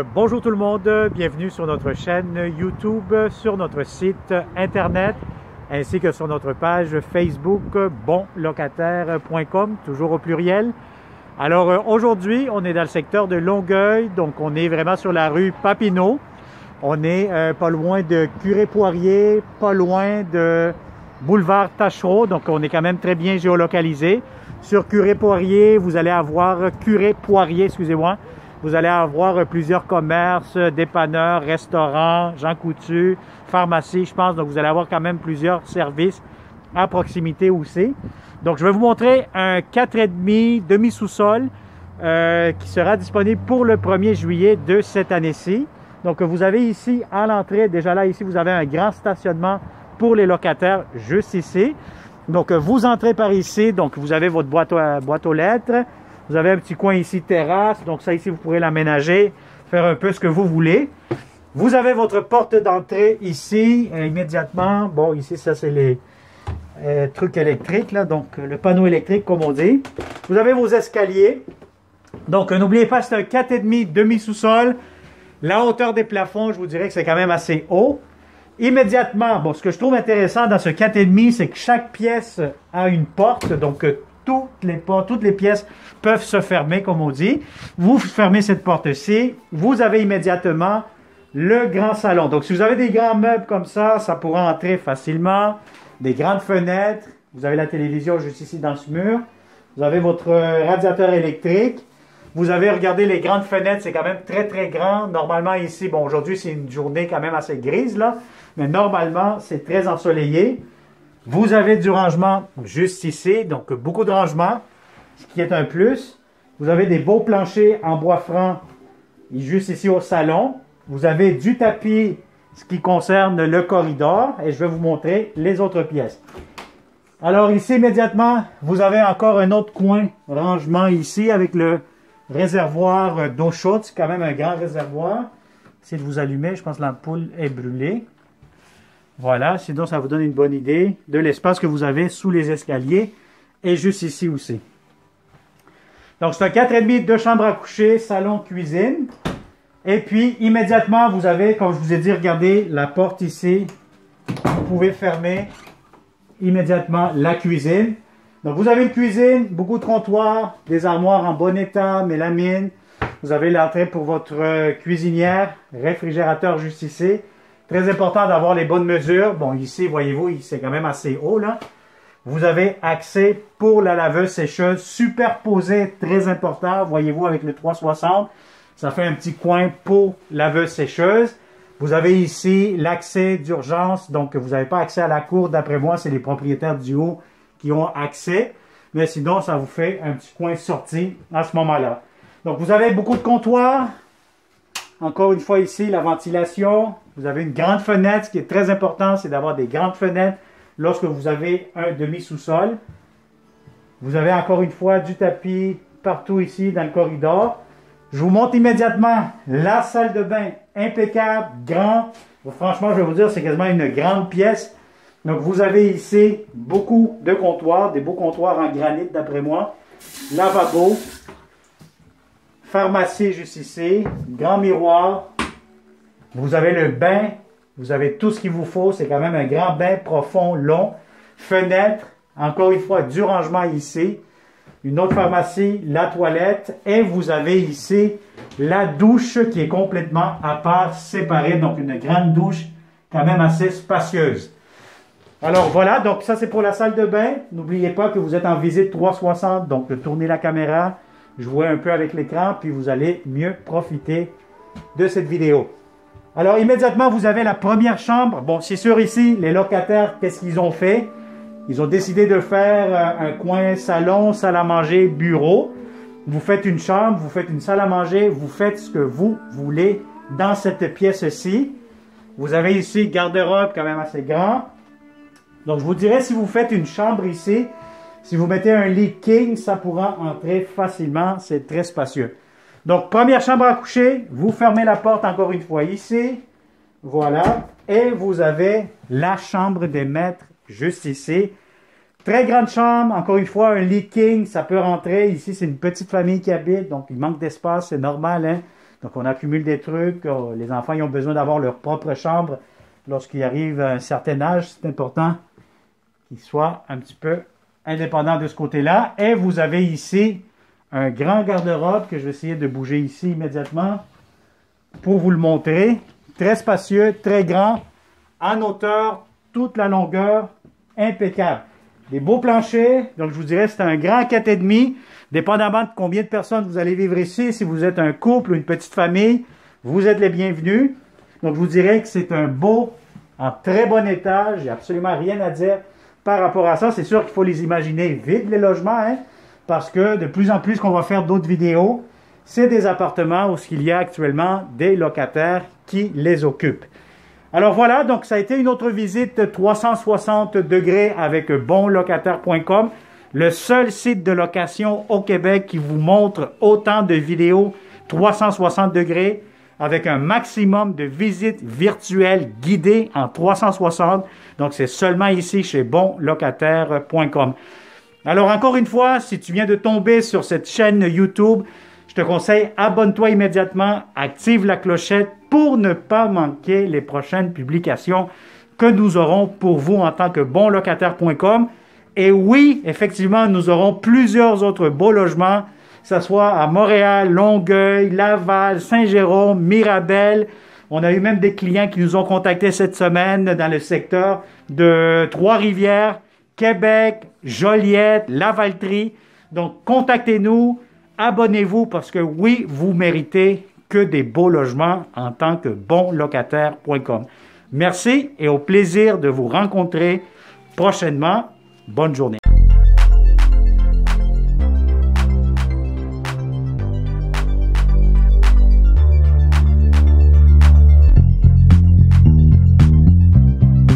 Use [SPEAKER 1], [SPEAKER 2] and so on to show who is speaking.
[SPEAKER 1] Bonjour tout le monde, bienvenue sur notre chaîne YouTube, sur notre site internet, ainsi que sur notre page Facebook bonlocataire.com, toujours au pluriel. Alors aujourd'hui, on est dans le secteur de Longueuil, donc on est vraiment sur la rue Papineau. On est pas loin de Curé-Poirier, pas loin de boulevard Taschereau, donc on est quand même très bien géolocalisé. Sur Curé-Poirier, vous allez avoir excusez-moi. Vous allez avoir plusieurs commerces, dépanneurs, restaurants, Jean Coutu, pharmacie, je pense. Donc, vous allez avoir quand même plusieurs services à proximité aussi. Donc, je vais vous montrer un 4,5 demi-sous-sol qui sera disponible pour le 1er juillet de cette année-ci. Donc, vous avez ici à l'entrée, déjà là, ici, vous avez un grand stationnement pour les locataires juste ici. Donc, vous entrez par ici. Donc, vous avez votre boîte aux lettres. Vous avez un petit coin ici, terrasse. Donc ça ici, vous pourrez l'aménager, faire un peu ce que vous voulez. Vous avez votre porte d'entrée ici, immédiatement. Bon, ici, ça, c'est les trucs électriques, là. Donc, le panneau électrique, comme on dit. Vous avez vos escaliers. Donc, n'oubliez pas, c'est un 4,5 demi-sous-sol. La hauteur des plafonds, je vous dirais que c'est quand même assez haut. Immédiatement, bon, ce que je trouve intéressant dans ce 4,5, c'est que chaque pièce a une porte. Donc, toutes les pièces peuvent se fermer, comme on dit. Vous fermez cette porte-ci. Vous avez immédiatement le grand salon. Donc, si vous avez des grands meubles comme ça, ça pourra entrer facilement. Des grandes fenêtres. Vous avez la télévision juste ici dans ce mur. Vous avez votre radiateur électrique. Vous avez, regardez, les grandes fenêtres, c'est quand même très, très grand. Normalement, ici, bon, aujourd'hui, c'est une journée quand même assez grise, là. Mais normalement, c'est très ensoleillé. Vous avez du rangement juste ici, donc beaucoup de rangement, ce qui est un plus. Vous avez des beaux planchers en bois franc juste ici au salon. Vous avez du tapis, ce qui concerne le corridor, et je vais vous montrer les autres pièces. Alors ici, immédiatement, vous avez encore un autre coin rangement ici avec le réservoir d'eau chaude. C'est quand même un grand réservoir. Essayez de vous allumer, je pense que l'ampoule est brûlée. Voilà, sinon ça vous donne une bonne idée de l'espace que vous avez sous les escaliers et juste ici aussi. Donc c'est un 4,5, 2 chambres à coucher, salon, cuisine. Et puis immédiatement vous avez, comme je vous ai dit, regardez la porte ici. Vous pouvez fermer immédiatement la cuisine. Donc vous avez une cuisine, beaucoup de comptoirs, des armoires en bon état, mélamine. Vous avez l'entrée pour votre cuisinière, réfrigérateur juste ici. Très important d'avoir les bonnes mesures. Bon, ici, voyez-vous, c'est quand même assez haut, là. Vous avez accès pour la laveuse sécheuse superposée, très important. Voyez-vous, avec le 360, ça fait un petit coin pour laveuse sécheuse. Vous avez ici l'accès d'urgence. Donc, vous n'avez pas accès à la cour. D'après moi, c'est les propriétaires du haut qui ont accès. Mais sinon, ça vous fait un petit coin sorti à ce moment-là. Donc, vous avez beaucoup de comptoirs. Encore une fois ici, la ventilation. Vous avez une grande fenêtre. Ce qui est très important, c'est d'avoir des grandes fenêtres lorsque vous avez un demi-sous-sol. Vous avez encore une fois du tapis partout ici dans le corridor. Je vous montre immédiatement la salle de bain impeccable, grand. Franchement, je vais vous dire, c'est quasiment une grande pièce. Donc, vous avez ici beaucoup de comptoirs, des beaux comptoirs en granit d'après moi. Lavabo. Pharmacie juste ici, grand miroir. Vous avez le bain, vous avez tout ce qu'il vous faut. C'est quand même un grand bain profond, long. Fenêtre, encore une fois, du rangement ici. Une autre pharmacie, la toilette. Et vous avez ici la douche qui est complètement à part, séparée. Donc une grande douche quand même assez spacieuse. Alors voilà, donc ça c'est pour la salle de bain. N'oubliez pas que vous êtes en visite 360, donc tournez la caméra. Jouez un peu avec l'écran, puis vous allez mieux profiter de cette vidéo. Alors, immédiatement, vous avez la première chambre. Bon, c'est sûr ici, les locataires, qu'est-ce qu'ils ont fait? Ils ont décidé de faire un coin salon, salle à manger, bureau. Vous faites une chambre, vous faites une salle à manger, vous faites ce que vous voulez dans cette pièce-ci. Vous avez ici garde-robe quand même assez grand. Donc, je vous dirais, si vous faites une chambre ici, si vous mettez un lit king, ça pourra entrer facilement. C'est très spacieux. Donc, première chambre à coucher. Vous fermez la porte encore une fois ici. Voilà. Et vous avez la chambre des maîtres juste ici. Très grande chambre. Encore une fois, un lit king. Ça peut rentrer. Ici, c'est une petite famille qui habite. Donc, il manque d'espace. C'est normal. Hein? Donc, on accumule des trucs. Les enfants, ils ont besoin d'avoir leur propre chambre lorsqu'ils arrivent à un certain âge. C'est important qu'ils soient un petit peu indépendants de ce côté-là. Et vous avez ici un grand garde-robe que je vais essayer de bouger ici immédiatement pour vous le montrer. Très spacieux, très grand, en hauteur, toute la longueur, impeccable. Des beaux planchers, donc je vous dirais c'est un grand 4,5, dépendamment de combien de personnes vous allez vivre ici. Si vous êtes un couple ou une petite famille, vous êtes les bienvenus. Donc je vous dirais que c'est un beau, en très bon état, j'ai absolument rien à dire par rapport à ça. C'est sûr qu'il faut les imaginer vides les logements, hein, parce que de plus en plus qu'on va faire d'autres vidéos, c'est des appartements où il y a actuellement des locataires qui les occupent. Alors voilà, donc ça a été une autre visite 360 degrés avec bonlocataire.com, le seul site de location au Québec qui vous montre autant de vidéos 360 degrés avec un maximum de visites virtuelles guidées en 360. Donc c'est seulement ici chez bonlocataire.com. Alors encore une fois, si tu viens de tomber sur cette chaîne YouTube, je te conseille, abonne-toi immédiatement, active la clochette pour ne pas manquer les prochaines publications que nous aurons pour vous en tant que bonlocataire.com. Et oui, effectivement, nous aurons plusieurs autres beaux logements, que ce soit à Montréal, Longueuil, Laval, Saint-Jérôme, Mirabel. On a eu même des clients qui nous ont contactés cette semaine dans le secteur de Trois-Rivières, Québec, Joliette, Lavaltrie. Donc, contactez-nous. Abonnez-vous parce que oui, vous méritez que des beaux logements en tant que bonlocataire.com. Merci et au plaisir de vous rencontrer prochainement. Bonne journée.